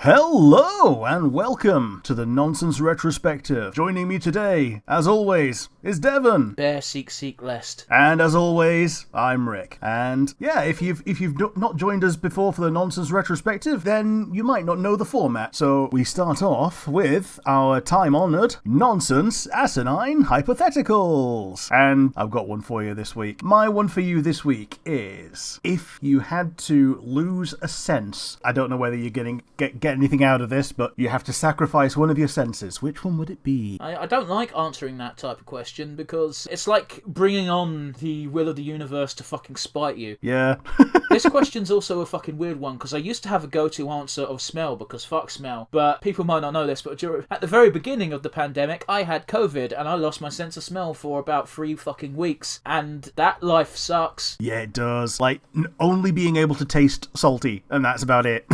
Hello and welcome to the Nonsense Retrospective. Joining me today, as always, is Devon. Bear seek lest. And as always, I'm Rick. And yeah, if you've not joined us before for the Nonsense Retrospective, then you might not know the format. So we start off with our time-honoured Nonsense Asinine Hypotheticals. And I've got one for you this week. My one for you this week is, if you had to lose a sense, I don't know whether you're get anything out of this, but you have to sacrifice one of your senses. Which one would it be? I don't like answering that type of question because it's like bringing on the will of the universe to fucking spite you. Yeah. This question's also a fucking weird one because I used to have a go-to answer of smell because fuck smell. But people might not know this, but at the very beginning of the pandemic, I had COVID and I lost my sense of smell for about 3 fucking weeks. And that life sucks. Yeah, it does. Like, only being able to taste salty, and that's about it.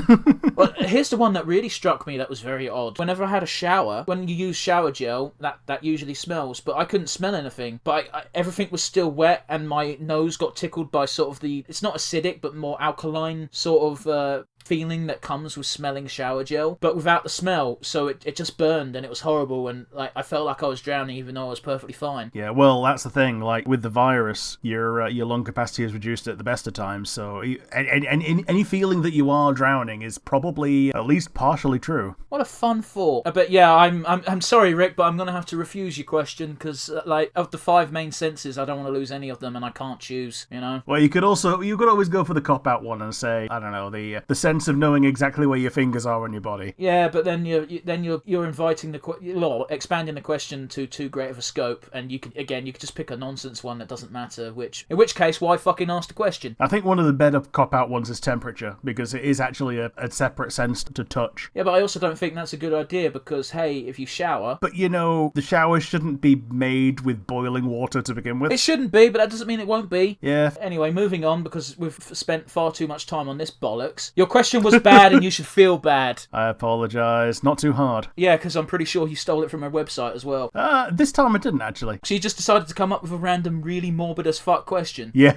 Well, here's the one that really struck me that was very odd. Whenever I had a shower, when you use shower gel, that usually smells, but I couldn't smell anything. But everything was still wet, and my nose got tickled by sort of it's not acidic, but more alkaline sort of feeling that comes with smelling shower gel, but without the smell, so it just burned and it was horrible, and like I felt like I was drowning even though I was perfectly fine. Yeah, well, that's the thing, like with the virus, your lung capacity is reduced at the best of times, so any feeling that you are drowning is probably at least partially true. What a fun thought. But yeah, I'm sorry, Rick, but I'm gonna have to refuse your question because like of the 5 main senses, I don't want to lose any of them, and I can't choose. You know. Well, you could always go for the cop-out one and say, I don't know, the sense of knowing exactly where your fingers are on your body. Yeah, but then you're inviting expanding the question to too great of a scope, and you could just pick a nonsense one that doesn't matter. In which case, why fucking ask the question? I think one of the better cop-out ones is temperature, because it is actually a separate sense to touch. Yeah, but I also don't think that's a good idea because hey, if you shower, but you know, the shower shouldn't be made with boiling water to begin with. It shouldn't be, but that doesn't mean it won't be. Yeah. Anyway, moving on because we've spent far too much time on this bollocks. Your question was bad and you should feel bad. I apologise. Not too hard. Yeah, because I'm pretty sure you stole it from our website as well. This time I didn't, actually. So you just decided to come up with a random, really morbid as fuck question? Yeah.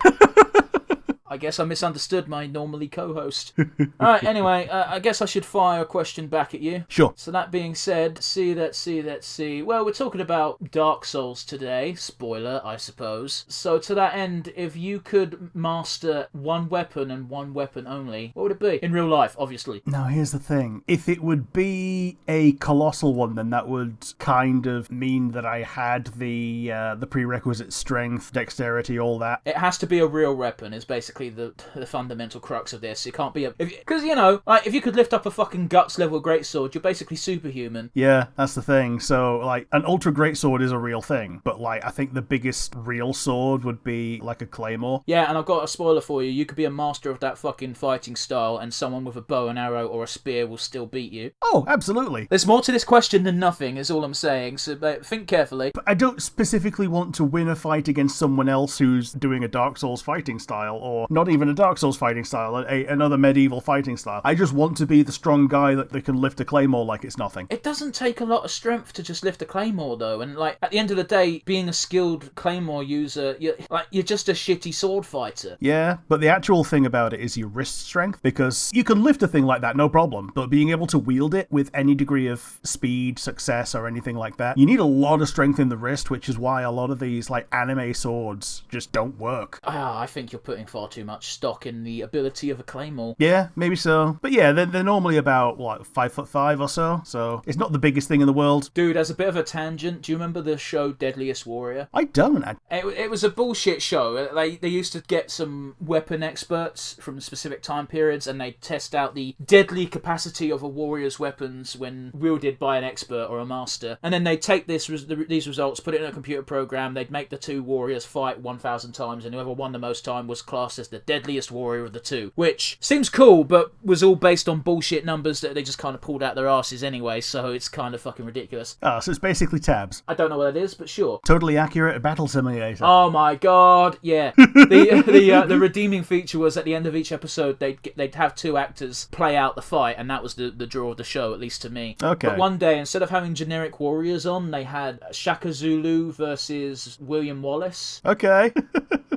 I guess I misunderstood my normally co-host. Alright, anyway, I guess I should fire a question back at you. Sure. So that being said, let's see. Well, we're talking about Dark Souls today. Spoiler, I suppose. So to that end, if you could master one weapon and one weapon only, what would it be? In real life, obviously. Now, here's the thing. If it would be a colossal one, then that would kind of mean that I had the prerequisite strength, dexterity, all that. It has to be a real weapon, is basically the fundamental crux of this. It can't be because you know, like if you could lift up a fucking guts level greatsword, you're basically superhuman. Yeah, that's the thing. So like an ultra greatsword is a real thing, but like I think the biggest real sword would be like a claymore. Yeah, and I've got a spoiler for you. You could be a master of that fucking fighting style, and someone with a bow and arrow or a spear will still beat you. Oh, absolutely. There's more to this question than nothing, is all I'm saying. So think carefully. But I don't specifically want to win a fight against someone else who's doing a Dark Souls fighting style, or not even a Dark Souls fighting style, another medieval fighting style. I just want to be the strong guy that can lift a claymore like it's nothing. It doesn't take a lot of strength to just lift a claymore, though. And like at the end of the day, being a skilled claymore user, you're just a shitty sword fighter. Yeah, but the actual thing about it is your wrist strength, because you can lift a thing like that, no problem, but being able to wield it with any degree of speed, success, or anything like that, you need a lot of strength in the wrist, which is why a lot of these like anime swords just don't work. I think you're putting far too much stock in the ability of a claymore. Yeah, maybe so. But yeah, they're normally about, 5'5" or so it's not the biggest thing in the world. Dude, as a bit of a tangent, do you remember the show Deadliest Warrior? I don't. It was a bullshit show. They used to get some weapon experts from specific time periods, and they'd test out the deadly capacity of a warrior's weapons when wielded by an expert or a master. And then they'd take these results, put it in a computer program, they'd make the two warriors fight 1,000 times, and whoever won the most time was classed as the deadliest warrior of the two. Which seems cool, but was all based on bullshit numbers that they just kind of pulled out their asses anyway, so it's kind of fucking ridiculous. Oh, so it's basically tabs. I don't know what it is, but sure. Totally accurate battle simulator. Oh my god, yeah. The redeeming feature was at the end of each episode, they'd have 2 actors play out the fight, and that was the draw of the show, at least to me. Okay. But one day, instead of having generic warriors on, they had Shaka Zulu versus William Wallace. Okay.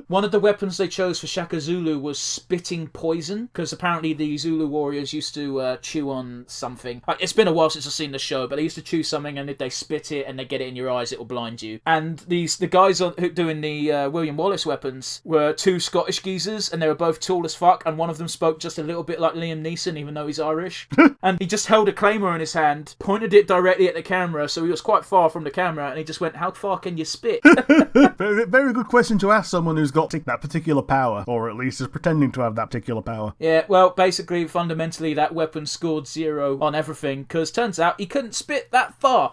One of the weapons they chose for Shaka Zulu was spitting poison, because apparently the Zulu warriors used to chew on something. It's been a while since I've seen the show, but they used to chew something, and if they spit it and they get it in your eyes, it will blind you. And the guys doing the William Wallace weapons were two Scottish geezers, and they were both tall as fuck, and one of them spoke just a little bit like Liam Neeson, even though he's Irish. And he just held a claymore in his hand, pointed it directly at the camera, so he was quite far from the camera, and he just went, "How far can you spit?" Very, very good question to ask someone who's got that particular power, or at least is pretending to have that particular power. Yeah, well, basically, fundamentally, that weapon scored 0 on everything, because turns out he couldn't spit that far.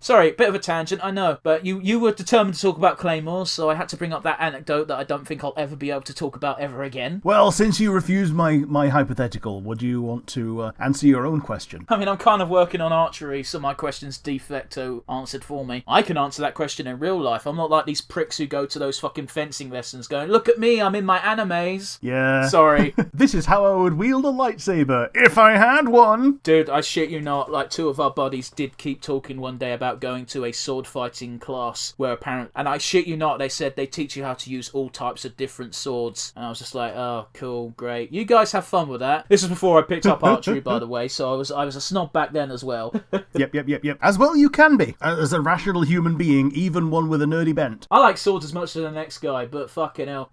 Sorry, bit of a tangent, I know, but you were determined to talk about claymores, so I had to bring up that anecdote that I don't think I'll ever be able to talk about ever again. Well, since you refused my hypothetical, would you want to answer your own question? I mean, I'm kind of working on archery, so my question's de facto answered for me. I can answer that question in real life. I'm not like these pricks who go to those fucking fencing lessons going, "Look at me, I'm in my animes." Yeah. Sorry. This is how I would wield a lightsaber, if I had one. Dude, I shit you not, like 2 of our buddies did keep talking one day about going to a sword fighting class where and I shit you not, they said they teach you how to use all types of different swords. And I was just like, oh, cool, great. You guys have fun with that. This was before I picked up archery, by the way, so I was a snob back then as well. Yep. As well you can be, as a rational human being, even one with a nerdy bent. I like swords as much as the next guy, but fucking hell.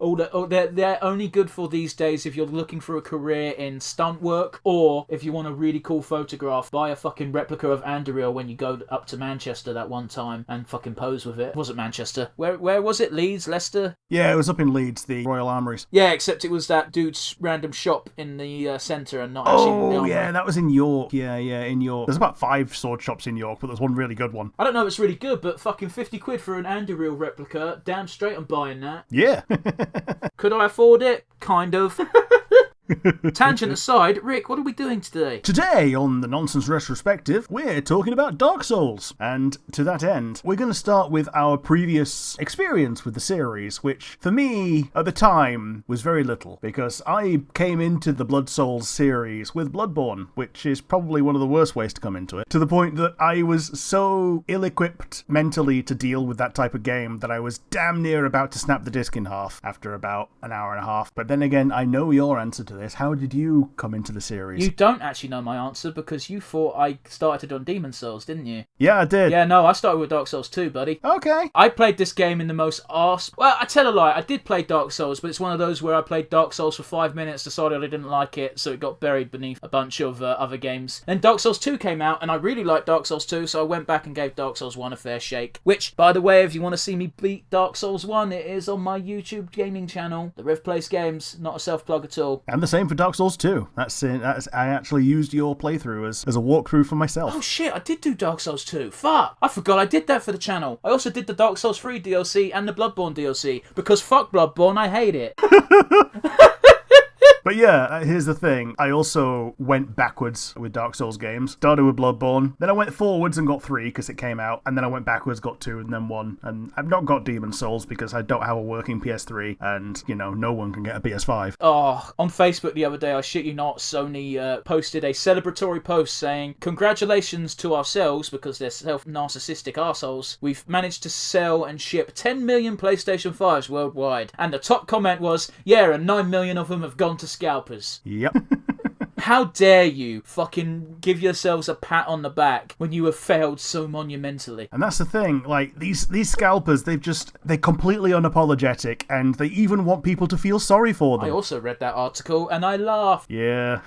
They're only good for these days if you're looking for a career in stunt work, or if you want a really cool photograph, buy a fucking replica of Anduril when you go up to Manchester that one time and fucking pose with it. It wasn't Manchester. Where was it? Leeds? Leicester? Yeah, it was up in Leeds, the Royal Armouries. Yeah, except it was that dude's random shop in the centre and not actually in the armory. Yeah, that was in York. Yeah, in York. There's about 5 sword shops in York, but there's one really good one. I don't know if it's really good, but fucking 50 quid for an Anduril replica, damn straight I'm buying that. Yeah. Could I afford it? Kind of. Tangent aside, Rick, what are we doing today? Today, on the Nonsense Retrospective, we're talking about Dark Souls. And to that end, we're going to start with our previous experience with the series, which, for me, at the time, was very little, because I came into the Blood Souls series with Bloodborne, which is probably one of the worst ways to come into it, to the point that I was so ill-equipped mentally to deal with that type of game that I was damn near about to snap the disc in half after about an hour and a half. But then again, I know your answer to this. How did you come into the series? You don't actually know my answer because you thought I started on Demon Souls, didn't you? Yeah, I did. Yeah, no, I started with Dark Souls 2, buddy. Okay. I played this game in the most Well, I tell a lie, I did play Dark Souls, but it's one of those where I played Dark Souls for 5 minutes, decided I didn't like it, so it got buried beneath a bunch of other games. Then Dark Souls 2 came out, and I really liked Dark Souls 2, so I went back and gave Dark Souls 1 a fair shake. Which, by the way, if you want to see me beat Dark Souls 1, it is on my YouTube gaming channel, The Riv Plays Games, not a self-plug at all. And the same for Dark Souls 2. That's I actually used your playthrough as a walkthrough for myself. Oh shit, I did do Dark Souls 2. Fuck! I forgot I did that for the channel. I also did the Dark Souls 3 DLC and the Bloodborne DLC, because fuck Bloodborne, I hate it. But yeah, here's the thing. I also went backwards with Dark Souls games. Started with Bloodborne. Then I went forwards and got 3 because it came out. And then I went backwards, got 2 and then 1. And I've not got Demon Souls because I don't have a working PS3. And, no one can get a PS5. Oh, on Facebook the other day, I shit you not, Sony posted a celebratory post saying, "Congratulations to ourselves, because they're self-narcissistic arseholes. We've managed to sell and ship 10 million PlayStation 5s worldwide." And the top comment was, "Yeah, and 9 million of them have gone to scalpers." Yep. How dare you fucking give yourselves a pat on the back when you have failed so monumentally? And that's the thing, like, these scalpers, they're completely unapologetic, and they even want people to feel sorry for them. I also read that article, and I laughed. Yeah.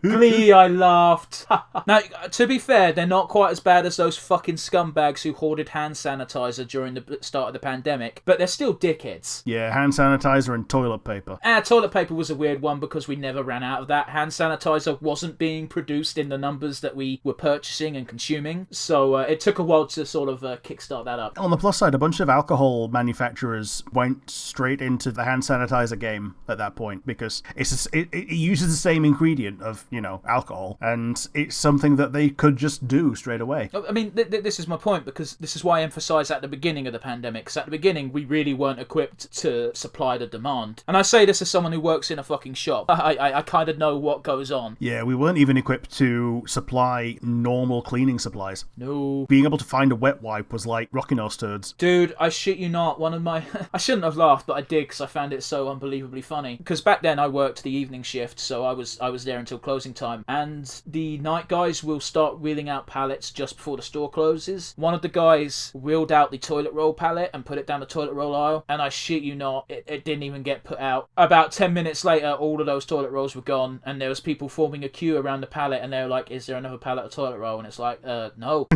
Glee, I laughed. Now, to be fair, they're not quite as bad as those fucking scumbags who hoarded hand sanitizer during the start of the pandemic, but they're still dickheads. Yeah, hand sanitizer and toilet paper. Toilet paper was a weird one because we never ran out of that. Hand sanitizer wasn't being produced in the numbers that we were purchasing and consuming, so it took a while to sort of kickstart that up. On the plus side, a bunch of alcohol manufacturers went straight into the hand sanitizer game at that point because it uses the same ingredient of, alcohol, and it's something that they could just do straight away. I mean, this is my point, because this is why I emphasised at the beginning of the pandemic, because at the beginning we really weren't equipped to supply the demand. And I say this as someone who works in a fucking shop. I kind of know what goes on gone. Yeah, we weren't even equipped to supply normal cleaning supplies. No. Being able to find a wet wipe was like rocking our turds. Dude, I shit you not, one of my... I shouldn't have laughed, but I did because I found it so unbelievably funny. Because back then I worked the evening shift, so I was there until closing time. And the night guys will start wheeling out pallets just before the store closes. One of the guys wheeled out the toilet roll pallet and put it down the toilet roll aisle. And I shit you not, it didn't even get put out. About 10 minutes later, all of those toilet rolls were gone. And there was people forming a queue around the pallet. And they were like, is there another pallet of toilet roll? And it's like, no.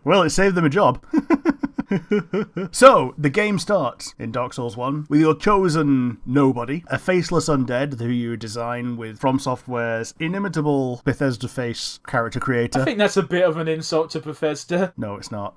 Well, it saved them a job. So, the game starts in Dark Souls 1 with your chosen nobody, a faceless undead who you design with FromSoftware's inimitable Bethesda face character creator. I think that's a bit of an insult to Bethesda. No, it's not.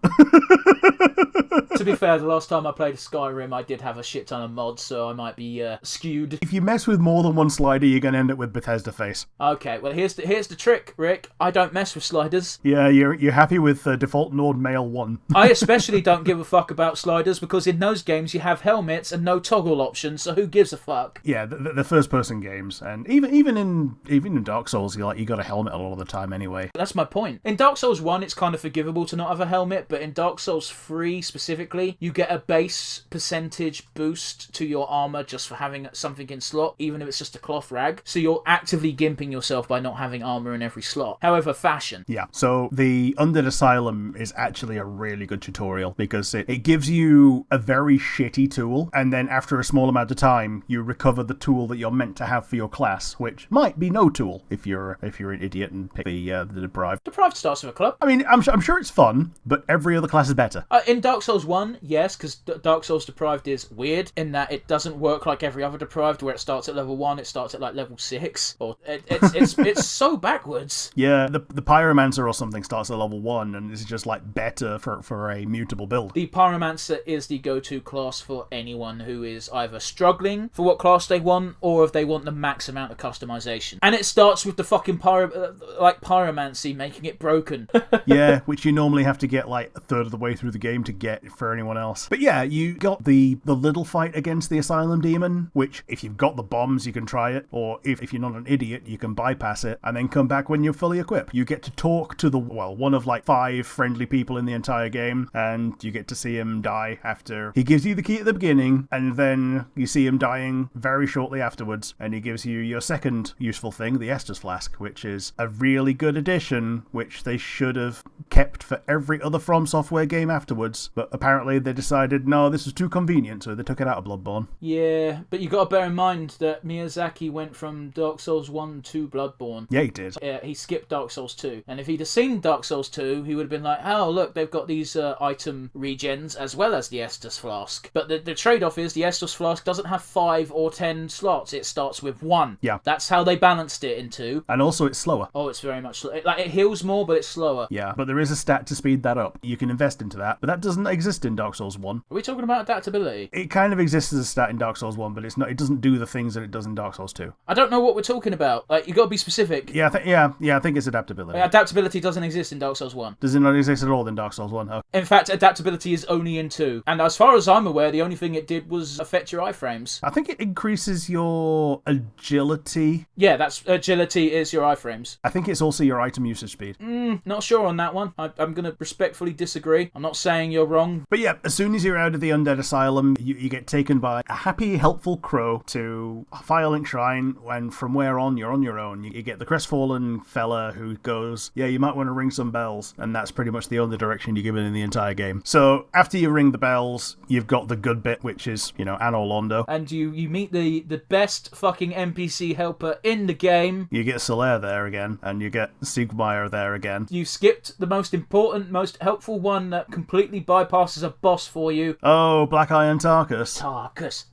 To be fair, the last time I played Skyrim, I did have a shit ton of mods, so I might be skewed. If you mess with more than one slider, you're going to end up with Bethesda face. Okay, well, here's the trick, Rick. I don't mess with sliders. Yeah, you're happy with default Nord Mail 1. I especially don't give a fuck about sliders, because in those games you have helmets and no toggle options, so who gives a fuck? Yeah, the first-person games, and even in Dark Souls, you got a helmet a lot of the time anyway. That's my point. In Dark Souls 1, it's kind of forgivable to not have a helmet, but in Dark Souls 3 specifically, you get a base percentage boost to your armor just for having something in slot, even if it's just a cloth rag. So you're actively gimping yourself by not having armor in every slot. However, fashion. Yeah, so the Undead Asylum is actually a really good tutorial because it gives you a very shitty tool, and then after a small amount of time, you recover the tool that you're meant to have for your class, which might be no tool if you're an idiot and pick the Deprived. Deprived starts with a club. I mean, I'm sure it's fun, but every other class is better. In Dark Souls 1, yes, because Dark Souls Deprived is weird in that it doesn't work like every other Deprived, where it starts at level 1, it starts at like level 6, or it's so backwards. Yeah, the Pyromancer or something starts at level 1, and it's just like better for a mutable build. The Pyromancer is the go-to class for anyone who is either struggling for what class they want, or if they want the max amount of customization. And it starts with the fucking Pyromancy, making it broken. Yeah, which you normally have to get like a third of the way through the game to get for anyone else. But yeah, you got the little fight against the Asylum Demon, which if you've got the bombs, you can try it, or if you're not an idiot, you can bypass it, and then come back when you're fully equipped. You get to talk to one of like 5 friendly people in the entire game, and you get to see him die after he gives you the key at the beginning, and then you see him dying very shortly afterwards, and he gives you your second useful thing, the Estus Flask, which is a really good addition, which they should have kept for every other From Software game afterwards, but apparently they decided, no, this was too convenient, so they took it out of Bloodborne. Yeah, but you got to bear in mind that Miyazaki went from Dark Souls 1 to Bloodborne. Yeah, he did. Yeah, he skipped Dark Souls 2, and if he'd have seen Dark Souls 2, he would have been like, oh, look, they've got these item regens as well as the Estus Flask. But the trade-off is the Estus Flask doesn't have 5 or 10 slots, it starts with 1. Yeah. That's how they balanced it into. And also it's slower. Oh, it's very much slow. It heals more, but it's slower. Yeah, but there is a stat to speed that up. You can invest into that, but that doesn't exist in Dark Souls 1. Are we talking about adaptability? It kind of exists as a stat in Dark Souls 1, but it doesn't do the things that it does in Dark Souls 2. I don't know what we're talking about. You got to be specific. Yeah, I think it's adaptability. Adaptability doesn't exist in Dark Souls 1. Does it not exist at all in Dark Souls 1? Oh. In fact, adaptability is only in 2. And as far as I'm aware, the only thing it did was affect your iframes. I think it increases your agility. Yeah, that's agility is your iframes. I think it's also your item usage speed. Not sure on that one. I'm going to respectfully disagree. I'm not saying you're wrong. But yeah, as soon as you're out of the Undead Asylum, you get taken by a happy, helpful crow to Firelink Shrine, and from where on, you're on your own. You get the crestfallen fella who goes, yeah, you might want to ring some bells, and that's pretty much the only direction you're given in the entire game. So after you ring the bells, you've got the good bit, which is, Anor Londo. And you meet the best fucking NPC helper in the game. You get Solaire there again, and you get Siegmeyer there again. You skipped the most important, most helpful one that completely bypasses a boss for you. Oh, Black Iron Tarkus. Tarkus.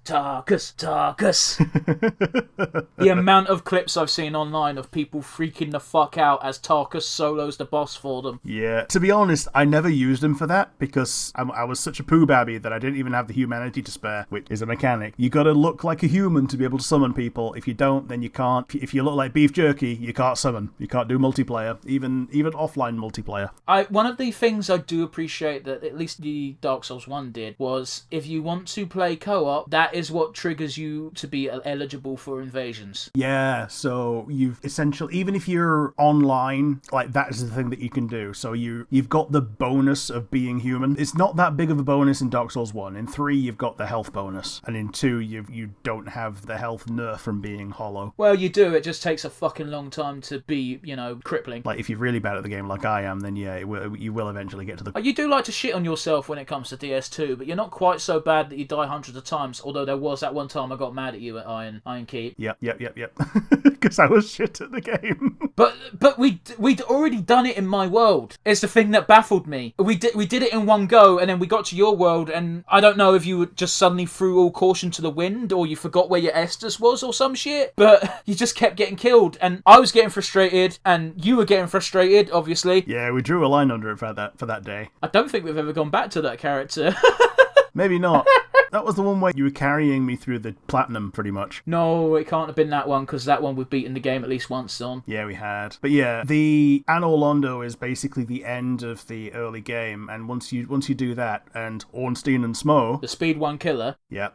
The amount of clips I've seen online of people freaking the fuck out as Tarkus solos the boss for them. Yeah. To be honest, I never used him for that, because because I was such a poo babby that I didn't even have the humanity to spare, which is a mechanic. You gotta look like a human to be able to summon people. If you don't, then you can't. If you look like beef jerky, you can't summon. You can't do multiplayer, even offline multiplayer. One of the things I do appreciate that at least the Dark Souls 1 did was if you want to play co-op, that is what triggers you to be eligible for invasions. Yeah, so you've essentially, even if you're online, like that is the thing that you can do. So you've got the bonus of being human. It's not that big of a bonus in Dark Souls 1. In 3, you've got the health bonus. And in 2, you don't have the health nerf from being hollow. Well, you do. It just takes a fucking long time to be, crippling. Like, if you're really bad at the game like I am, then yeah, you will eventually get to the... You do like to shit on yourself when it comes to DS2, but you're not quite so bad that you die hundreds of times, although there was that one time I got mad at you at Iron Keep. Yep. Because I was shit at the game. But we'd already done it in my world. It's the thing that baffled me. We did it in one go, and then we got to your world, and I don't know if you just suddenly threw all caution to the wind, or you forgot where your Estus was, or some shit, but you just kept getting killed, and I was getting frustrated, and you were getting frustrated, obviously. Yeah, we drew a line under it for that day. I don't think we've ever gone back to that character. Maybe not. That was the one where you were carrying me through the platinum, pretty much. No, it can't have been that one, because that one we've beaten the game at least once on. Yeah, we had. But yeah, the Anor Londo is basically the end of the early game, and once you do that, and Ornstein and Smo... The Speed 1 killer. Yeah.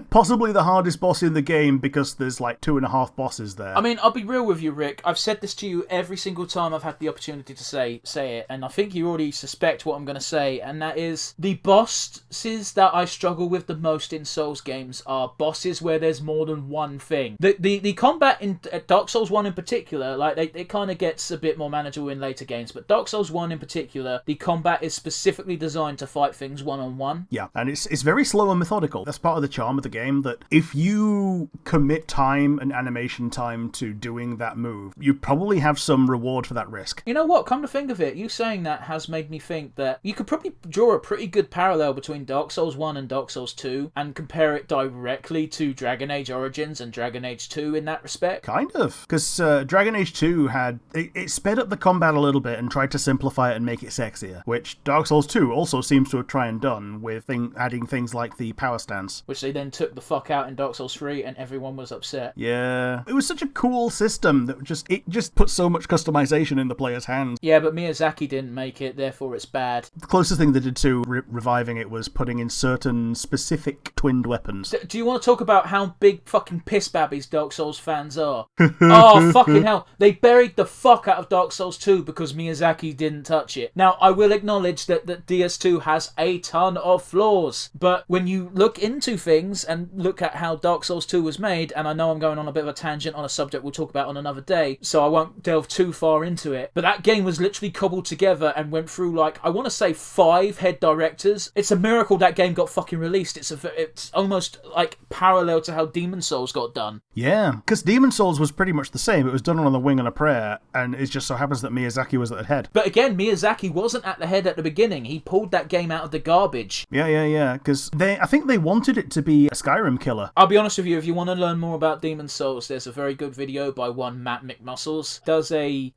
Possibly the hardest boss in the game, because there's like 2.5 bosses there. I mean, I'll be real with you, Rick. I've said this to you every single time I've had the opportunity to say it, and I think you already suspect what I'm going to say, and that is the bosses that I struggle with the most in Souls games are bosses where there's more than one thing. The combat in Dark Souls 1 in particular, like it kind of gets a bit more manageable in later games, but Dark Souls 1 in particular, the combat is specifically designed to fight things one-on-one. Yeah, and it's very slow and methodical. That's part of the charm of the game, that if you commit time and animation time to doing that move, you probably have some reward for that risk. You know what? Come to think of it, you saying that has made me think that you could probably draw a pretty good parallel between Dark Souls 1 and Dark Souls 2 and compare it directly to Dragon Age Origins and Dragon Age 2 in that respect. Kind of, because Dragon Age 2 had... It sped up the combat a little bit and tried to simplify it and make it sexier, which Dark Souls 2 also seems to have tried and done with adding things like the power stance. Which they then took the fuck out in Dark Souls 3 and everyone was upset. Yeah. It was such a cool system that it just put so much customization in the player's hands. Yeah, but Miyazaki didn't make it, therefore it's bad. The closest thing they did to reviving it was putting in certain specific twinned weapons. Do you want to talk about how big fucking piss babbies Dark Souls fans are? Oh, fucking hell. They buried the fuck out of Dark Souls 2 because Miyazaki didn't touch it. Now, I will acknowledge that DS2 has a ton of flaws, but when you look into things and look at how Dark Souls 2 was made, and I know I'm going on a bit of a tangent on a subject we'll talk about on another day, so I won't delve too far into it, but that game was literally cobbled together and went through, like, I want to say 5 head directors. It's a miracle that game got fucking released. It's almost like parallel to how Demon Souls got done. Yeah, because Demon Souls was pretty much the same. It was done on a wing and a prayer, and it just so happens that Miyazaki was at the head. But again, Miyazaki wasn't at the head at the beginning. He pulled that game out of the garbage. Yeah, because I think they wanted it to be a Skyrim killer. I'll be honest with you, if you want to learn more about Demon Souls, there's a very good video by one Matt McMuscles.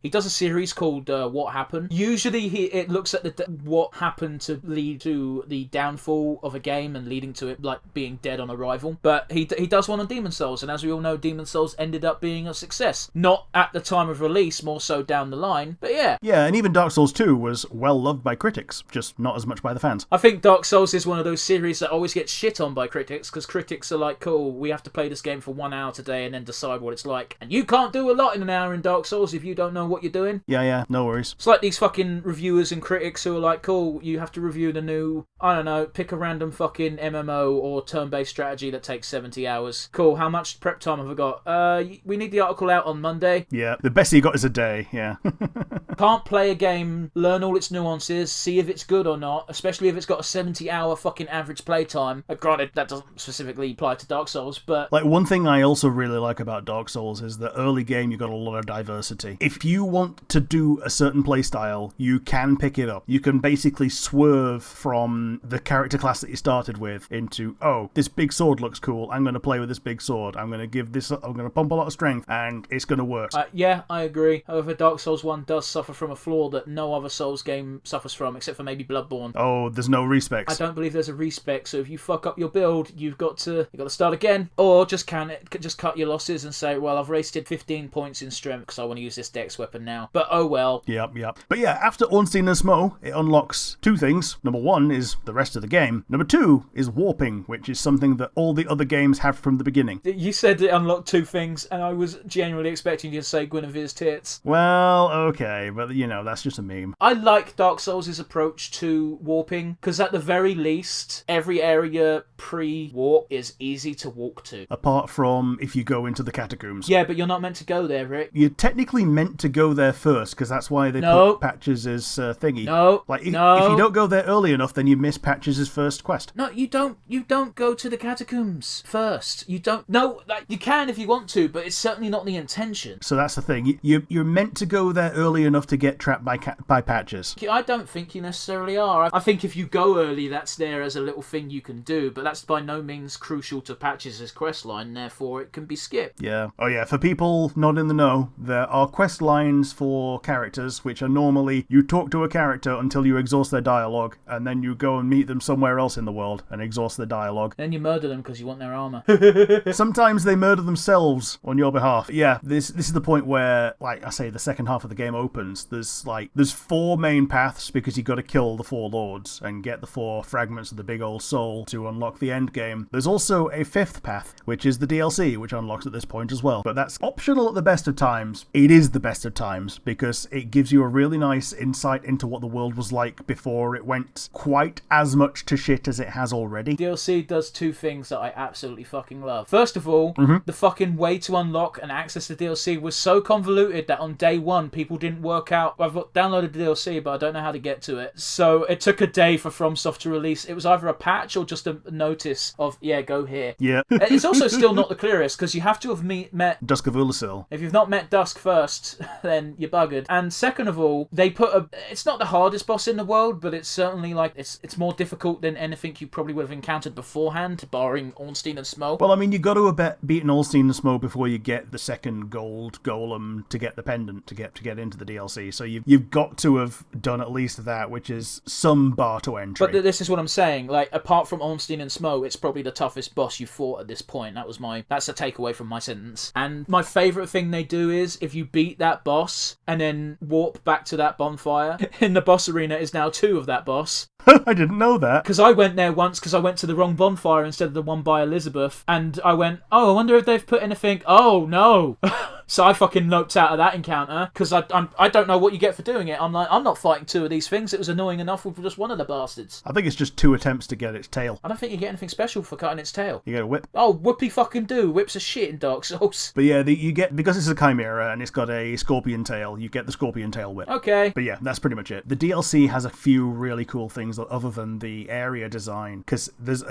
He does a series called What Happened. Usually it looks at what happened to lead to the downfall of a game and leading to it like being dead on arrival. But he does one on Demon Souls, and as we all know, Demon Souls ended up being a success. Not at the time of release, more so down the line, but yeah. Yeah, and even Dark Souls 2 was well loved by critics, just not as much by the fans. I think Dark Souls is one of those series that always gets shit on by critics, because critics are like, cool, we have to play this game for 1 hour today and then decide what it's like. And you can't do a lot in an hour in Dark Souls if you don't know what you're doing. Yeah, no worries. It's like these fucking reviewers and critics who are like, cool, you have to review the new, I don't know, pick a random fucking MMO or turn-based strategy that takes 70 hours. Cool, how much prep time have I got? We need the article out on Monday. Yeah, the best you got is a day, yeah. Can't play a game, learn all its nuances, see if it's good or not, especially if it's got a 70-hour fucking average playtime. Granted, that doesn't specifically specifically apply to Dark Souls, but... Like, one thing I also really like about Dark Souls is the early game, you've got a lot of diversity. If you want to do a certain playstyle, you can pick it up. You can basically swerve from the character class that you started with into, oh, this big sword looks cool, I'm going to play with this big sword, I'm going to pump a lot of strength, and it's going to work. Yeah, I agree. However, Dark Souls 1 does suffer from a flaw that no other Souls game suffers from, except for maybe Bloodborne. Oh, there's no respecs. I don't believe there's a respec, so if you fuck up your build, you've got to start again, or just cut your losses and say, well, I've wasted 15 points in strength because I want to use this dex weapon now. But oh well. Yep. But yeah, after Ornstein and Smough, it unlocks two things. Number one is the rest of the game. Number two is warping, which is something that all the other games have from the beginning. You said it unlocked two things, and I was genuinely expecting you to say Guinevere's tits. Well, okay, but that's just a meme. I like Dark Souls' approach to warping, because at the very least, every area pre-warp is easy to walk to. Apart from if you go into the catacombs. Yeah, but you're not meant to go there, Rick. You're technically meant to go there first, because that's why they put Patches as thingy. If you don't go there early enough, then you miss Patches' first quest. No, you don't. You don't go to the catacombs first. You don't. No, you can if you want to, but it's certainly not the intention. So that's the thing. You're meant to go there early enough to get trapped by Patches. I don't think you necessarily are. I think if you go early, that's there as a little thing you can do, but that's by no means crucial to Patches' quest line, therefore it can be skipped. Yeah. Oh yeah, for people not in the know, there are quest lines for characters, which are normally you talk to a character until you exhaust their dialogue, and then you go and meet them somewhere else in the world and exhaust their dialogue. Then you murder them because you want their armor. Sometimes they murder themselves on your behalf. Yeah, this is the point where, like I say, the second half of the game opens. There's four main paths, because you've got to kill the four lords and get the four fragments of the big old soul to unlock the end game. There's also a fifth path, which is the DLC, which unlocks at this point as well. But that's optional at the best of times. It is the best of times, because it gives you a really nice insight into what the world was like before it went quite as much to shit as it has already. DLC does two things that I absolutely fucking love. First of all, the fucking way to unlock and access the DLC was so convoluted that on day one, people didn't work out. I've downloaded the DLC, but I don't know how to get to it. So it took a day for Fromsoft to release. It was either a patch or just a notice of, go here. Yeah. It's also still not the clearest, because you have to have met Dusk of Isil. If you've not met Dusk first, then you're buggered. And second of all, they put it's not the hardest boss in the world, but it's certainly it's more difficult than anything you probably would have encountered beforehand, barring Ornstein and Smough. Well, I mean, you got to have beaten Ornstein and Smough before you get the second gold golem to get the pendant to get into the DLC. So you've got to have done at least that, which is some bar to entry. But this is what I'm saying. Apart from Ornstein and Smough, it's probably the toughest boss you fought at this point. That's a takeaway from my sentence. And my favourite thing they do is, if you beat that boss and then warp back to that bonfire, in the boss arena is now two of that boss. I didn't know that. Because I went there once because I went to the wrong bonfire instead of the one by Elizabeth. And I went, I wonder if they've put anything. Oh, no. So I fucking noped out of that encounter because I don't know what you get for doing it. I'm not fighting two of these things. It was annoying enough with just one of the bastards. I think it's just two attempts to get its tail. I don't think you get anything special for cutting its tail. You get a whip. Oh, whoopie fucking do. Whips are shit in Dark Souls. But yeah, you get, because it's a chimera and it's got a scorpion tail, you get the scorpion tail whip. Okay. But yeah, that's pretty much it. The DLC has a few really cool things other than the area design, because there's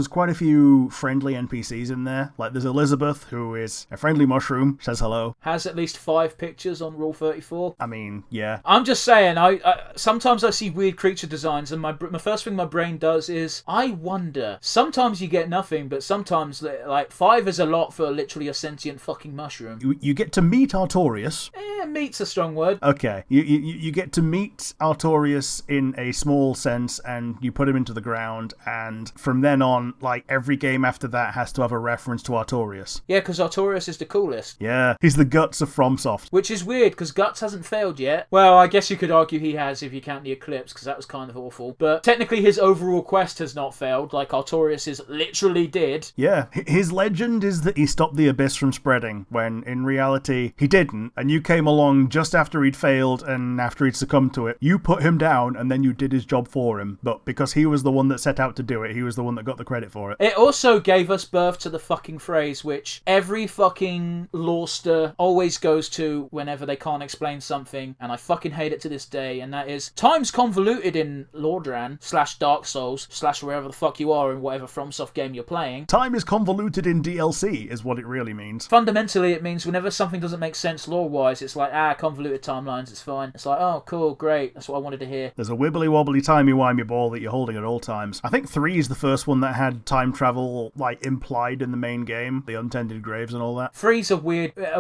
quite a few friendly NPCs in there. Like there's Elizabeth, who is a friendly mushroom, says hello. Has at least 5 pictures on Rule 34. I mean, yeah. I'm just saying, I sometimes I see weird creature designs and my first thing my brain does is, I wonder. Sometimes you get nothing, but sometimes 5 is a lot for literally a sentient fucking mushroom. You get to meet Artorias. Meet's a strong word. Okay. You get to meet Artorias in a small sense, and you put him into the ground, and from then on, every game after that has to have a reference to Artorias. Yeah, because Artorias is the coolest. Yeah, he's the guts of FromSoft. Which is weird, because Guts hasn't failed yet. Well, I guess you could argue he has if you count the Eclipse, because that was kind of awful. But technically his overall quest has not failed, like Artorias' literally did. Yeah, his legend is that he stopped the Abyss from spreading, when in reality he didn't, and you came along just after he'd failed and after he'd succumbed to it. You put him down, and then you did his job for him. But because he was the one that set out to do it, he was the one that got the credit for it. It also gave us birth to the fucking phrase, which every fucking lore master always goes to whenever they can't explain something, and I fucking hate it to this day, and that is time's convoluted in Lordran / Dark Souls / wherever the fuck you are in whatever FromSoft game you're playing. Time is convoluted in DLC is what it really means. Fundamentally, it means whenever something doesn't make sense lore-wise, it's like, convoluted timelines, it's fine. It's like, oh, cool, great, that's what I wanted to hear. There's a wibbly-wobbly timey-wimey ball that you're holding at all times. I think 3 is the first one that had time travel, like, implied in the main game, the untended graves and all that. 3's a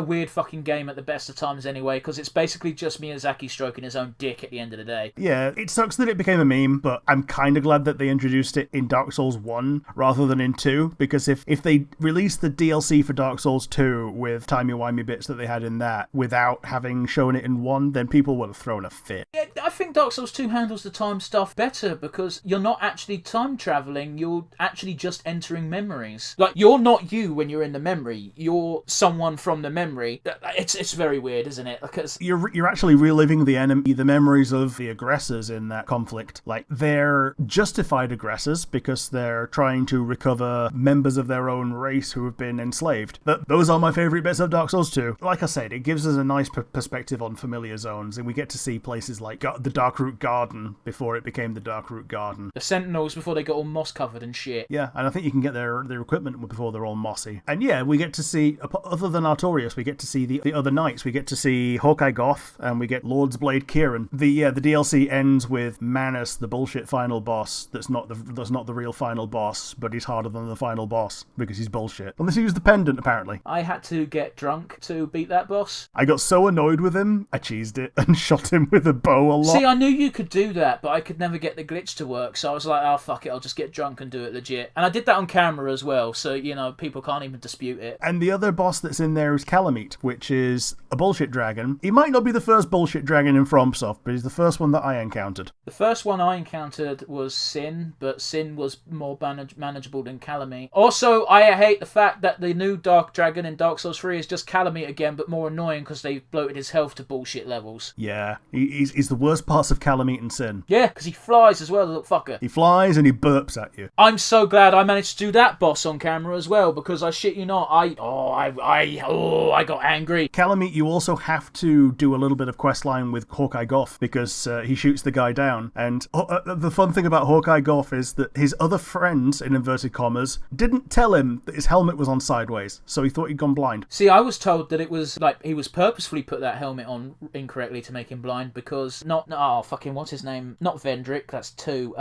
weird fucking game at the best of times anyway, because it's basically just Miyazaki stroking his own dick at the end of the day. Yeah, it sucks that it became a meme, but I'm kind of glad that they introduced it in Dark Souls 1 rather than in 2, because if they released the DLC for Dark Souls 2 with timey-wimey bits that they had in that without having shown it in 1, then people would have thrown a fit. Yeah, I think Dark Souls 2 handles the time stuff better because you're not actually time traveling, you're actually just entering memories. Like, you're not you when you're in the memory, you're someone from the memory. It's very weird, isn't it? Because you're actually reliving the memories of the aggressors in that conflict. Like, they're justified aggressors because they're trying to recover members of their own race who have been enslaved. Those are my favourite bits of Dark Souls 2. Like I said, it gives us a nice perspective on familiar zones, and we get to see places like the Darkroot Garden before it became the Darkroot Garden. The Sentinels before they got all moss covered and shit. Yeah, and I think you can get their equipment before they're all mossy. And yeah, we get to see, other than Artorias, we get to see the other knights. We get to see Hawkeye Goth, and we get Lord's Blade Kieran. The DLC ends with Manus, the bullshit final boss. That's not the real final boss, but he's harder than the final boss because he's bullshit. Unless he used the pendant, apparently. I had to get drunk to beat that boss. I got so annoyed with him, I cheesed it and shot him with a bow a lot. See, I knew you could do that, but I could never get the glitch to work, so I was like, oh, fuck it, I'll just get drunk and do it legit. And I did that on camera as well, so, people can't even dispute it. And the other boss that's in there is Kalameet, which is a bullshit dragon. He might not be the first bullshit dragon in FromSoft, but he's the first one that I encountered. The first one I encountered was Sin, but Sin was more manageable than Kalameet. Also, I hate the fact that the new Dark Dragon in Dark Souls 3 is just Kalameet again, but more annoying because they bloated his health to bullshit levels. Yeah, he's the worst parts of Kalameet and Sin. Yeah, because he flies as well, the little fucker. He flies and he burps at you. I'm so glad I managed to do that boss on camera as well, because I shit you not, I got angry. Kalameet, you also have to do a little bit of questline with Hawkeye Goth because he shoots the guy down. And the fun thing about Hawkeye Goth is that his other friends, in inverted commas, didn't tell him that his helmet was on sideways, so he thought he'd gone blind. See, I was told that it was like he was purposefully put that helmet on incorrectly to make him blind because what's his name? Not Vendrick, that's 2.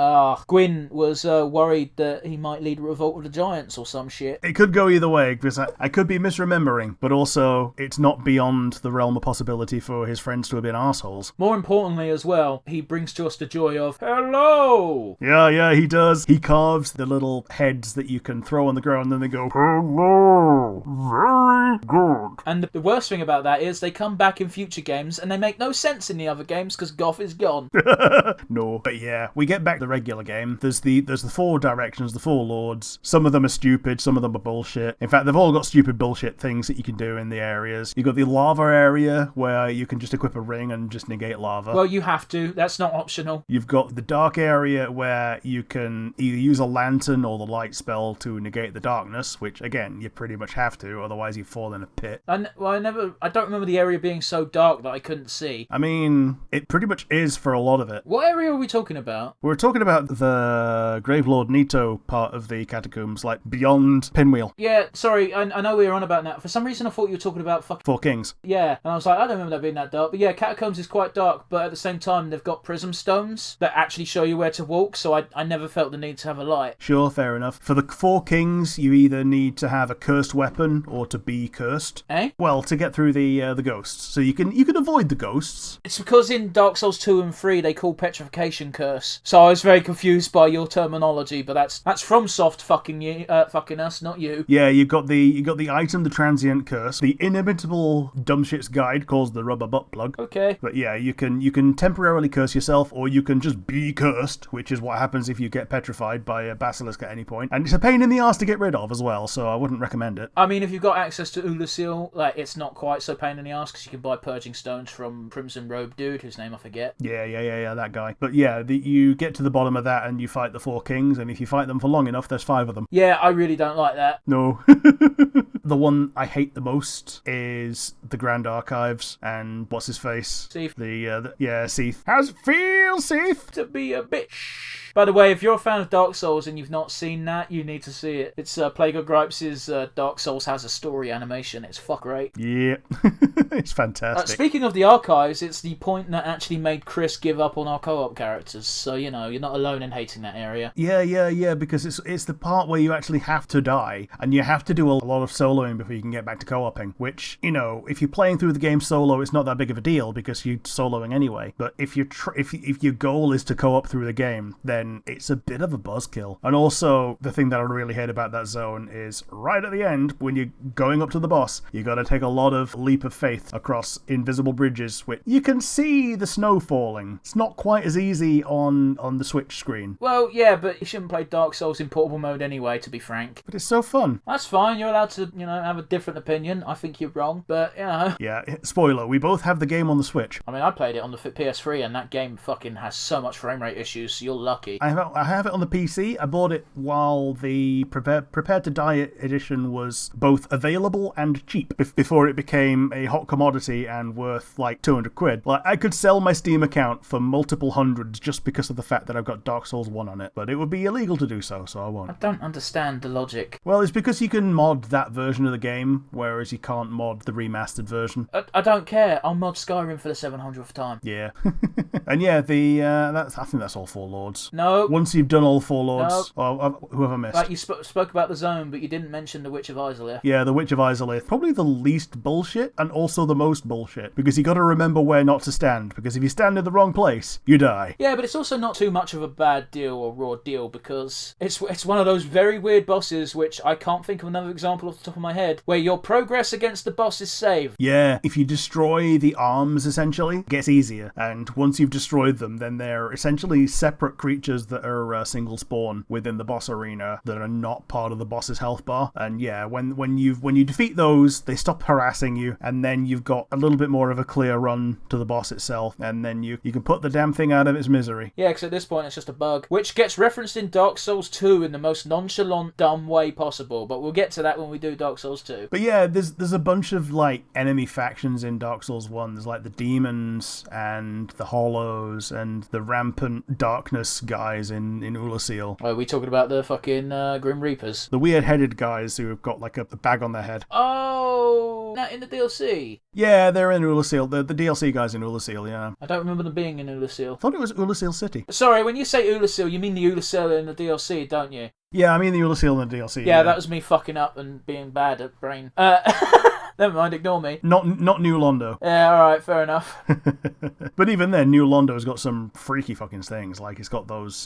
Gwyn was worried that he might lead a revolt of the giants or some shit. It could go either way because I could be misremembering, but also it's not beyond the realm of possibility for his friends to have been assholes. More importantly as well, he brings to us the joy of hello. Yeah, he does. He carves the little heads that you can throw on the ground and then they go hello. Very good. And the worst thing about that is they come back in future games and they make no sense in the other games because Goth is gone. No, but yeah, we get back to the regular game. There's the 4 directions, the 4 lords. Some of them are stupid, some of them are bullshit. In fact, they've all got stupid bullshit things that you can do in the areas. You've got the lava area where you can just equip a ring and just negate lava. Well, you have to. That's not optional. You've got the dark area where you can either use a lantern or the light spell to negate the darkness, which again, you pretty much have to, otherwise you fall in a pit. I don't remember the area being so dark that I couldn't see. I mean, it pretty much is for a lot of it. What area are we talking about? We're talking about the Gravelord Nito part of the catacombs, like beyond Pinwheel. Yeah, sorry, I know we were on about that. For some reason I thought you were talking about fucking 4 Kings. Yeah, and I was like, I don't remember that being that dark. But yeah, catacombs is quite dark, but at the same time they've got prism stones that actually show you where to walk, so I never felt the need to have a light. Sure, fair enough. For the 4 Kings, you either need to have a cursed weapon or to be cursed. Eh? Well, to get through the ghosts. So you can avoid the ghosts. It's because in Dark Souls 2 and 3 they call Petrification Curse. So I was very confused by your terminology, but that's FromSoft fucking us, not you. Yeah, you got the item, the Transient Curse. The inimitable dumbshit's guide calls the rubber butt plug. Okay. But yeah, you can temporarily curse yourself, or you can just be cursed, which is what happens if you get petrified by a basilisk at any point. And it's a pain in the ass to get rid of as well, so I wouldn't recommend it. I mean, if you've got access to Ulasil, like, it's not quite so pain in the ass because you can buy Purging Stones from Crimson Robe dude, whose name I forget. Yeah, that guy. But yeah, you get to the bottom of that and you fight the 4 Kings, and if you fight them for long enough, there's 5 of them. Yeah, I really don't like that. No. The one I hate the most is the Grand Archives and what's his face? Seath. Seath. How's it feel, Seath? To be a bitch. By the way, if you're a fan of Dark Souls and you've not seen that, you need to see it. It's Plague of Gripes' Dark Souls Has a Story animation. It's fuck great. Yeah, it's fantastic. Speaking of the archives, it's the point that actually made Chris give up on our co-op characters. So, you're not alone in hating that area. Yeah, because it's the part where you actually have to die, and you have to do a lot of soloing before you can get back to co-oping, which, if you're playing through the game solo, it's not that big of a deal because you're soloing anyway. But if your goal is to co-op through the game, then it's a bit of a buzzkill. And also, the thing that I really hate about that zone is right at the end, when you're going up to the boss, you got to take a lot of leap of faith across invisible bridges, which you can see the snow falling. It's not quite as easy on the Switch screen. Well, yeah, but you shouldn't play Dark Souls in portable mode anyway, to be frank. But it's so fun. That's fine. You're allowed to, have a different opinion. I think you're wrong, but, Yeah, spoiler, we both have the game on the Switch. I mean, I played it on the PS3, and that game fucking has so much frame rate issues, so you're lucky. I have it on the PC. I bought it while the Prepared to Die edition was both available and cheap before it became a hot commodity and worth like 200 quid. Like, I could sell my Steam account for multiple hundreds just because of the fact that I've got Dark Souls 1 on it, but it would be illegal to do so I won't. I don't understand the logic. Well, it's because you can mod that version of the game, whereas you can't mod the remastered version. I don't care. I'll mod Skyrim for the 700th time. Yeah. And yeah, I think that's all 4 lords. No. Once you've done all 4 lords, who have I missed? Like, you spoke about the zone, but you didn't mention the Witch of Isil. Yeah, the Witch of Isil. Probably the least bullshit, and also the most bullshit, because you got to remember where not to stand, because if you stand in the wrong place, you die. Yeah, but it's also not too much of a bad deal or raw deal, because it's one of those very weird bosses, which I can't think of another example off the top of my head, where your progress against the boss is saved. Yeah, if you destroy the arms, essentially, it gets easier, and once you've destroyed them, then they're essentially separate creatures that are single spawn within the boss arena that are not part of the boss's health bar. And yeah, when you defeat those, they stop harassing you, and then you've got a little bit more of a clear run to the boss itself, and then you can put the damn thing out of its misery. Yeah, because at this point it's just a bug, which gets referenced in Dark Souls 2 in the most nonchalant, dumb way possible, but we'll get to that when we do Dark Souls 2. But yeah, there's a bunch of like enemy factions in Dark Souls 1. There's like the demons and the hollows and the rampant darkness guys in Ulasil. Are we talking about the fucking Grim Reapers? The weird-headed guys who have got like a bag on their head. Oh, not in the DLC. Yeah, they're in Ulasil. The DLC guys in Ulasil, yeah. I don't remember them being in Ulasil. I thought it was Ulasil City. Sorry, when you say Ulasil, you mean the Ulasil in the DLC, don't you? Yeah, I mean the Ulasil in the DLC. Yeah, that was me fucking up and being bad at brain. Never mind, ignore me. Not New Londo. Yeah, alright, fair enough. But even then, New Londo's got some freaky fucking things. Like, it's got those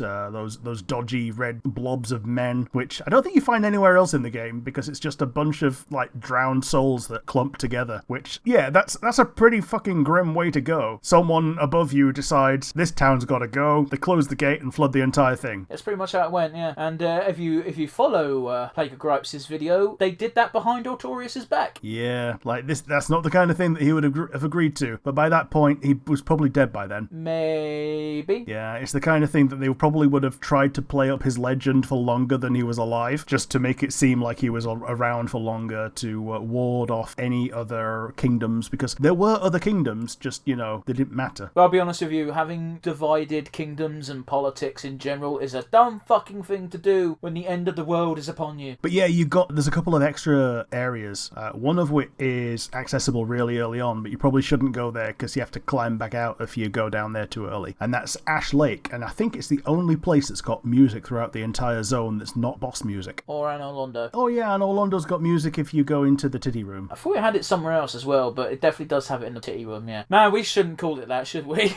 dodgy red blobs of men, which I don't think you find anywhere else in the game, because it's just a bunch of, like, drowned souls that clump together. Which, yeah, that's a pretty fucking grim way to go. Someone above you decides, this town's gotta go, they close the gate and flood the entire thing. That's pretty much how it went, yeah. And if you follow Plague of Gripes' video, they did that behind Artorias' back. Yeah, like that's not the kind of thing that he would have agreed to. But by that point, he was probably dead by then. Maybe. Yeah, it's the kind of thing that they probably would have tried to play up his legend for longer than he was alive, just to make it seem like he was around for longer, to ward off any other kingdoms, because there were other kingdoms, just, they didn't matter. Well, I'll be honest with you, having divided kingdoms and politics in general is a dumb fucking thing to do when the end of the world is upon you. But yeah, there's a couple of extra areas, one of which is accessible really early on, but you probably shouldn't go there because you have to climb back out if you go down there too early. And that's Ash Lake, and I think it's the only place that's got music throughout the entire zone that's not boss music. Or Anno Londo. Oh yeah, and Orlando's got music if you go into the titty room. I thought it had it somewhere else as well, but it definitely does have it in the titty room, yeah. Man, we shouldn't call it that, should we?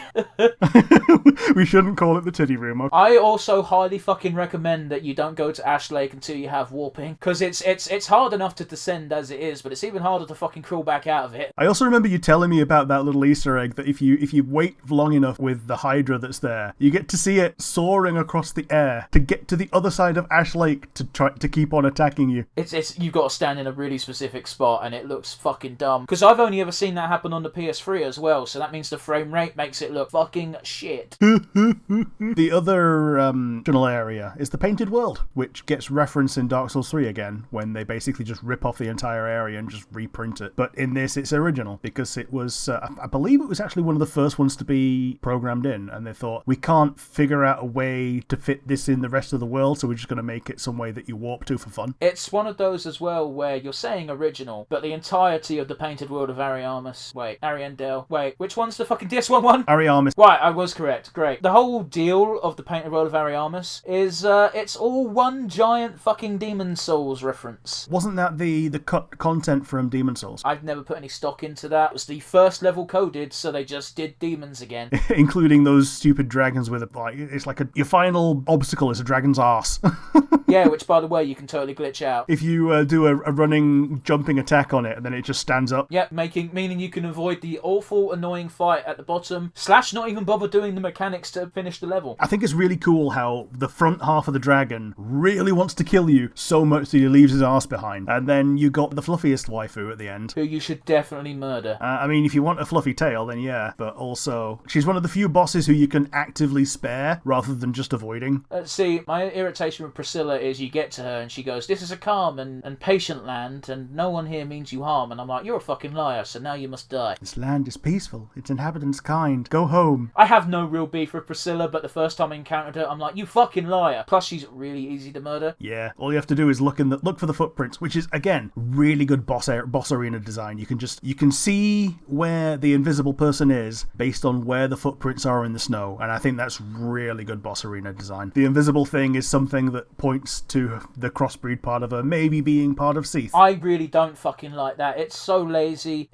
We shouldn't call it the titty room. Okay. I also highly fucking recommend that you don't go to Ash Lake until you have warping, because it's hard enough to descend as it is, but it's even harder harder to fucking crawl back out of it. I also remember you telling me about that little Easter egg that if you wait long enough with the Hydra that's there, you get to see it soaring across the air to get to the other side of Ash Lake to try to keep on attacking you. It's you've got to stand in a really specific spot, and it looks fucking dumb. Because I've only ever seen that happen on the PS3 as well, so that means the frame rate makes it look fucking shit. The other general area is the Painted World, which gets referenced in Dark Souls 3 again, when they basically just rip off the entire area and just reprint it. But in this, it's original, because it was, I believe it was actually one of the first ones to be programmed in, and they thought, we can't figure out a way to fit this in the rest of the world, so we're just going to make it some way that you warp to for fun. It's one of those as well where you're saying original, but the entirety of the Painted World of Ariandel. Wait, which one's the fucking DS1 one? Ariamis. Right, I was correct. Great. The whole deal of the Painted World of Ariamis is, it's all one giant fucking Demon Souls reference. Wasn't that the cut content from Demon Souls? I've never put any stock into that. It was the first level coded, so they just did demons again. Including those stupid dragons with it's like your final obstacle is a dragon's arse. Yeah, which by the way, you can totally glitch out. If you do a running, jumping attack on it, and then it just stands up. Yep, meaning you can avoid the awful, annoying fight at the bottom, / not even bother doing the mechanics to finish the level. I think it's really cool how the front half of the dragon really wants to kill you so much that he leaves his arse behind. And then you got the fluffiest waifu at the end. Who you should definitely murder. I mean, if you want a fluffy tail, then yeah. But also, she's one of the few bosses who you can actively spare rather than just avoiding. See, my irritation with Priscilla is you get to her and she goes, this is a calm and patient land and no one here means you harm. And I'm like, you're a fucking liar, so now you must die. This land is peaceful. Its inhabitants kind. Go home. I have no real beef with Priscilla, but the first time I encountered her, I'm like, you fucking liar. Plus, she's really easy to murder. Yeah, all you have to do is look for the footprints, which is, again, really good boss arena design. You can see where the invisible person is based on where the footprints are in the snow, and I think that's really good boss arena design. The invisible thing is something that points to the crossbreed part of her maybe being part of Seath. I really don't fucking like that. It's so lazy.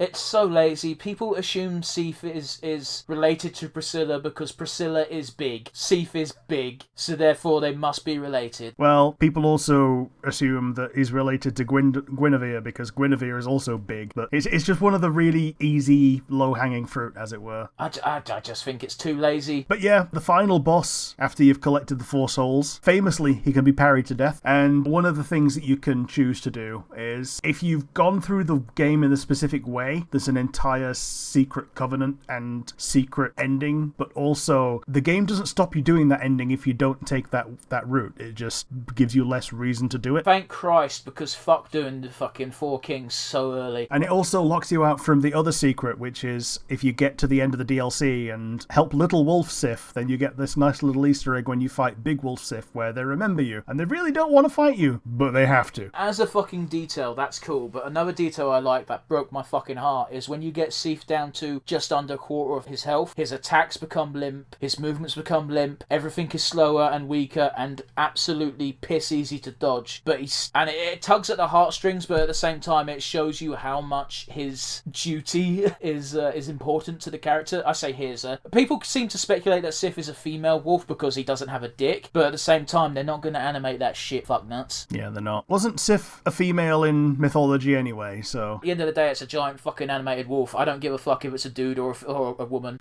People assume Seath is related to Priscilla because Priscilla is big. Seath is big, so therefore they must be related. Well, people also assume that he's related to Guinevere because Guinevere is also big, but it's just one of the really easy, low-hanging fruit, as it were. I just think it's too lazy. But yeah, the final boss, after you've collected the 4 souls, famously, he can be parried to death, and one of the things that you can choose to do is, if you've gone through the game in a specific way, there's an entire secret covenant and secret ending, but also, the game doesn't stop you doing that ending if you don't take that route. It just gives you less reason to do it. Thank Christ, because fuck doing the fucking 4 Kings so early. And it also locks you out from the other secret, which is, if you get to the end of the DLC and help Little Wolf Sif, then you get this nice little Easter egg when you fight Big Wolf Sif, where they remember you, and they really don't want to fight you, but they have to. As a fucking detail, that's cool, but another detail I like that broke my fucking heart is when you get Sif down to just under a quarter of his health, his attacks become limp, his movements become limp, everything is slower and weaker and absolutely piss easy to dodge. But it tugs at the heartstrings, but at the same time it shows you how much his duty is important to the character. I say his. People seem to speculate that Sif is a female wolf because he doesn't have a dick, but at the same time they're not going to animate that shit fuck nuts. Yeah, they're not. Wasn't Sif a female in mythology anyway, so... At the end of the day, it's a giant fucking animated wolf. I don't give a fuck if it's a dude or a woman.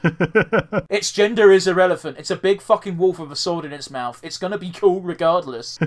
Its gender is irrelevant. It's a big fucking wolf with a sword in its mouth. It's gonna be cool regardless.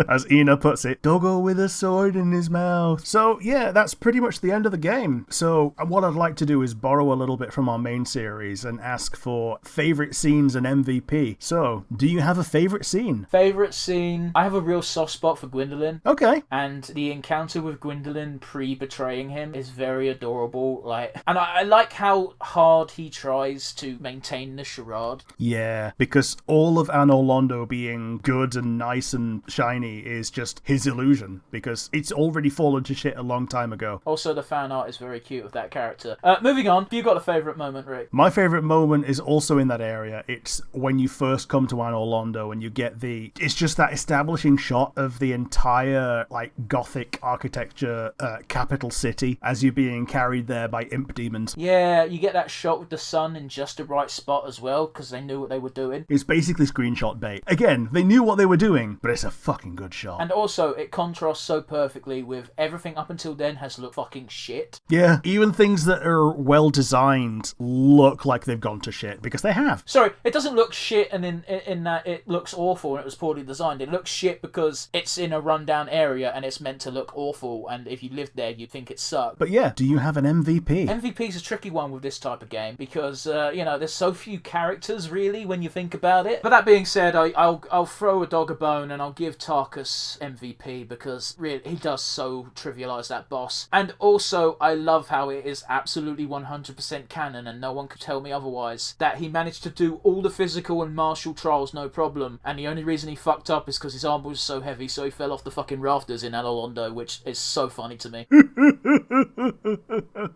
As Ina puts it, doggo with a sword in his mouth. So, yeah, that's pretty much the end of the game. So, what I'd like to do is borrow a little bit from our main series and ask for favourite scenes and MVP. So, do you have a favourite scene? Favourite scene? I have a real soft spot for Gwendolyn. Okay. And the encounter with Gwendolyn pre-betraying him is very adorable. And I like how hard he tries to maintain the charade. Yeah, because all of Anor Londo being good and nice and shiny is just his illusion, because it's already fallen to shit a long time ago. Also, the fan art is very cute of that character. Moving on, have you got a favourite moment, Rick? My favourite moment is also in that area. It's when you first come to Anor Londo and you get it's just that establishing shot of the entire, gothic architecture capital city as you're being carried there by imp demons. Yeah, you get that shot with the sun in just the right spot as well, because they knew what they were doing. It's basically screenshot bait. Again, they knew what they were doing, but it's a fucking good shot. And also, it contrasts so perfectly with everything up until then has darkness look fucking shit. Yeah, even things that are well designed look like they've gone to shit, because they have. Sorry, it doesn't look shit and in that it looks awful and it was poorly designed. It looks shit because it's in a rundown area and it's meant to look awful, and if you lived there you'd think it sucked. But yeah, do you have an MVP? MVP's a tricky one with this type of game because, there's so few characters really when you think about it. But that being said, I'll throw a dog a bone and I'll give Tarkus MVP because really he does so trivialise that boss. And also, I love how it is absolutely 100% canon and no one could tell me otherwise, that he managed to do all the physical and martial trials no problem, and the only reason he fucked up is because his armor was so heavy, so he fell off the fucking rafters in Alalondo, which is so funny to me.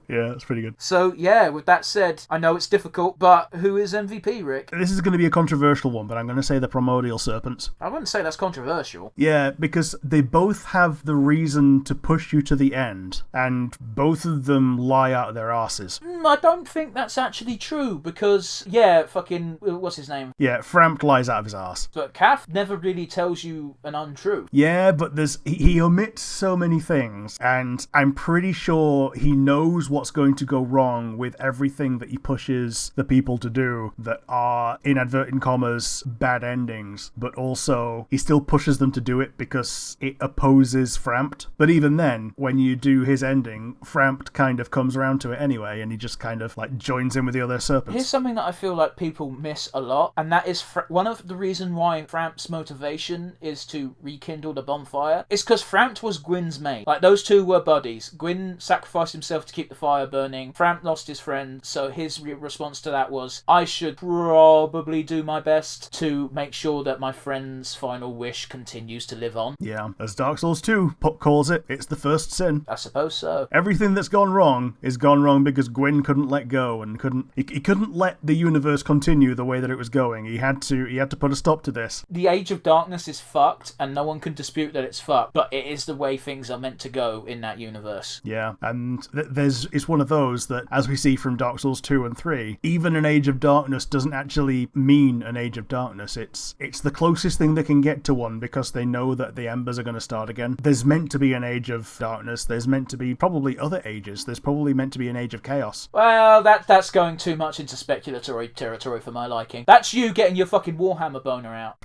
Yeah, that's pretty good. So yeah, with that said, I know it's difficult, but who is MVP, Rick? This is going to be a controversial one, but I'm going to say the Primordial Serpents. I wouldn't say that's controversial. Yeah, because they both have the reason to push you to the end, and both of them lie out of their asses. I don't think that's actually true, because, what's his name? Yeah, Frampt lies out of his ass. But Kath never really tells you an untruth. Yeah, but he omits so many things, and I'm pretty sure he knows what's going to go wrong with everything that he pushes the people to do that are, in inverted commas, bad endings, but also he still pushes them to do it because it opposes Frampt. But even then, when you do his ending, Frampt kind of comes around to it anyway, and he just kind of like joins in with the other serpents. Here's something that I feel like people miss a lot, and that is one of the reasons why Frampt's motivation is to rekindle the bonfire is because Frampt was Gwyn's mate. Like, those two were buddies. Gwyn sacrificed himself to keep the fire burning. Frampt lost his friend, so his response to that was, I should probably do my best to make sure that my friend's final wish continues to live on. Yeah, as Dark Souls 2 calls it, it's the first sin. I suppose so. Everything that's gone wrong is gone wrong because Gwyn couldn't let go and he couldn't let the universe continue the way that it was going. He had to put a stop to this. The Age of Darkness is fucked, and no one can dispute that it's fucked, but it is the way things are meant to go in that universe. Yeah, and it's one of those that, as we see from Dark Souls 2 and 3, even an Age of Darkness doesn't actually mean an Age of Darkness. It's the closest thing they can get to one because they know that the embers are going to start again. There's meant to be an Age of Darkness. There's meant to be probably other ages. There's probably meant to be an Age of Chaos. Well, that's going too much into speculatory territory for my liking. That's you getting your fucking Warhammer boner out.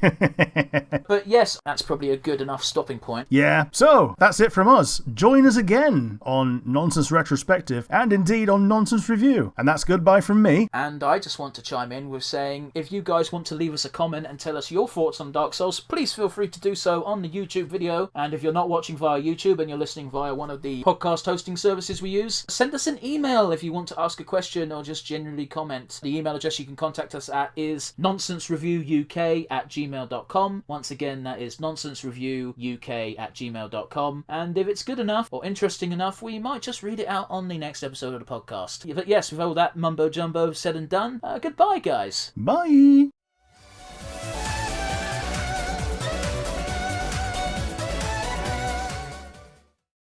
But yes, that's probably a good enough stopping point. Yeah, so that's it from us. Join us again on Nonsense Retrospective and indeed on Nonsense Review. And that's goodbye from me. And I just want to chime in with saying, if you guys want to leave us a comment and tell us your thoughts on Dark Souls, please feel free to do so on the YouTube video. And if you're not watching via YouTube and you're listening via one of the podcast hosting services we use, send us an email if you want to ask a question or just generally comment. The email address you can contact us at is nonsensereviewuk@gmail.com. Once again, that is nonsensereviewuk@gmail.com. And if it's good enough or interesting enough, we might just read it out on the next episode of the podcast. But yes, with all that mumbo jumbo said and done, goodbye, guys. Bye.